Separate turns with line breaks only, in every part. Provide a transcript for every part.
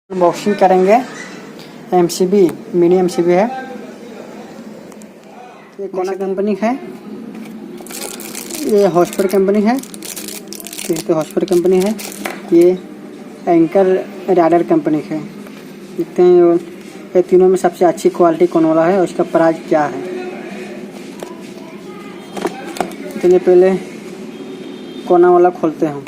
Unboxing करेंगे। MCB mini MCB है, ये कोना कंपनी है, ये हॉस्पर कंपनी है, तो हॉस्पर कंपनी है, ये एंकर राडर कंपनी है। देखते हैं ये तीनों में सबसे अच्छी क्वालिटी कौन वाला है और इसका प्राइस क्या है। चलिए पहले कोना वाला खोलते हैं।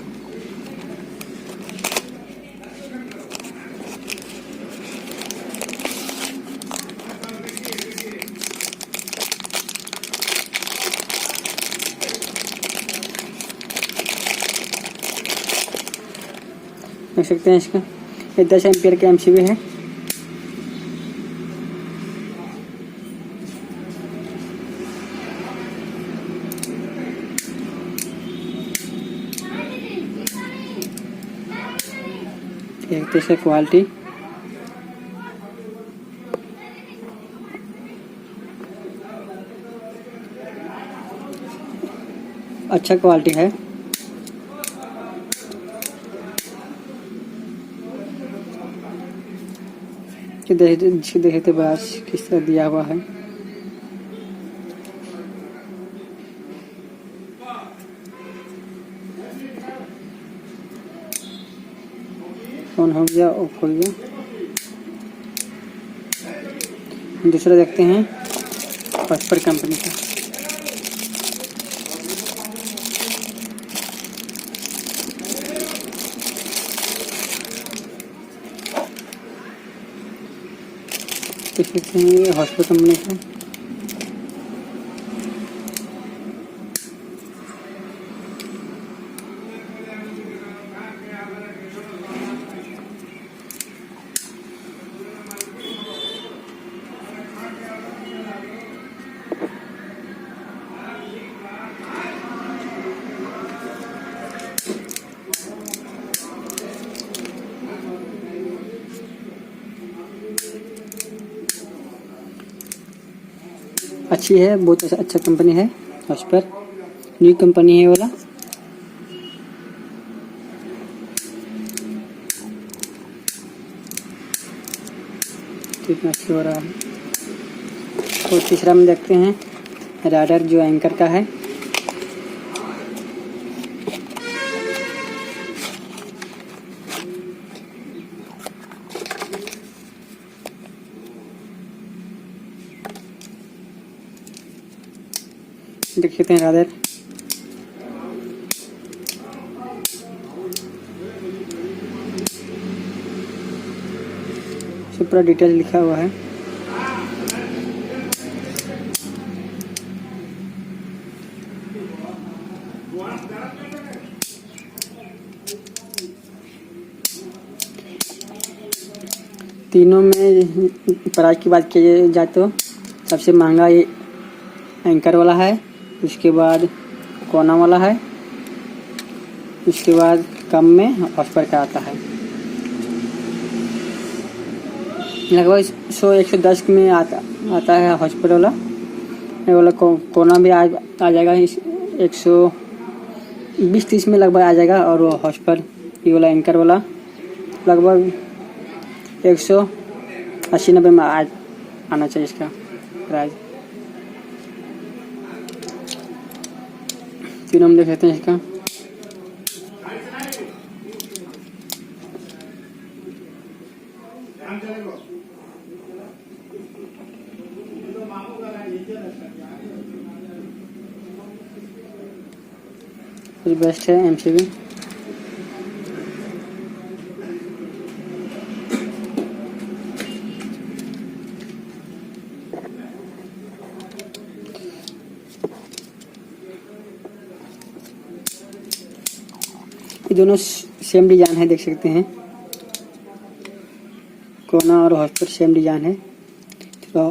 देख सकते हैं इसका ये 10 एम्पियर का एमसीबी है। देखते हैं इसका क्वालिटी, अच्छा क्वालिटी है। देखते बस किस तरह दिया हुआ है। ऑन हो गया, ऑफ हो गया। दूसरा देखते हैं हॉस्पर कंपनी का। देख सकते हैं ये हॉस्पर कंपनी का। अच्छी है, बहुत अच्छा कंपनी है हॉस्पर, न्यू कंपनी है वाला। कितना अच्छा हो रहा है। और तीसरा में देखते हैं राडर जो एंकर का है। देख सकते हैं राडर, पूरा डिटेल लिखा हुआ है। तीनों में प्राइस की बात की जाए तो सबसे महंगा ये एंकर वाला है, उसके बाद कोना वाला है, उसके बाद कम में हॉस्पर का आता है। लगभग 100-110 में आता है हॉस्पर वाला। ये वाला कोना भी आ जाएगा 120-30 में लगभग आ जाएगा। और वो हॉस्पर ये वाला एंकर वाला लगभग 180-90 में आना चाहिए इसका प्राइस। तीनों हम देख लेते हैं इसका। कुछ बेस्ट है एमसीबी। ये दोनों सेम डिजाइन है, देख सकते हैं कोना और हॉस्पर सेम डिजाइन है। थोड़ा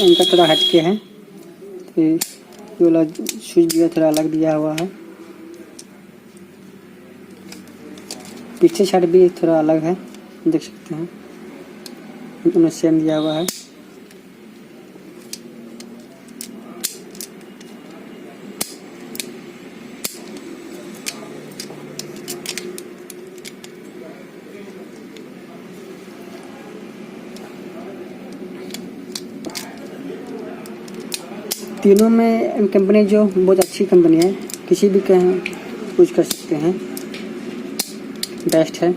इनका थोड़ा हटके है, तो ये वाला स्विच भी थोड़ा अलग दिया हुआ है। पीछे साइड भी थोड़ा अलग है, देख सकते हैं दोनों सेम दिया हुआ है। तीनों में कंपनी जो बहुत अच्छी कंपनी है, किसी भी यूज कर सकते हैं, बेस्ट है।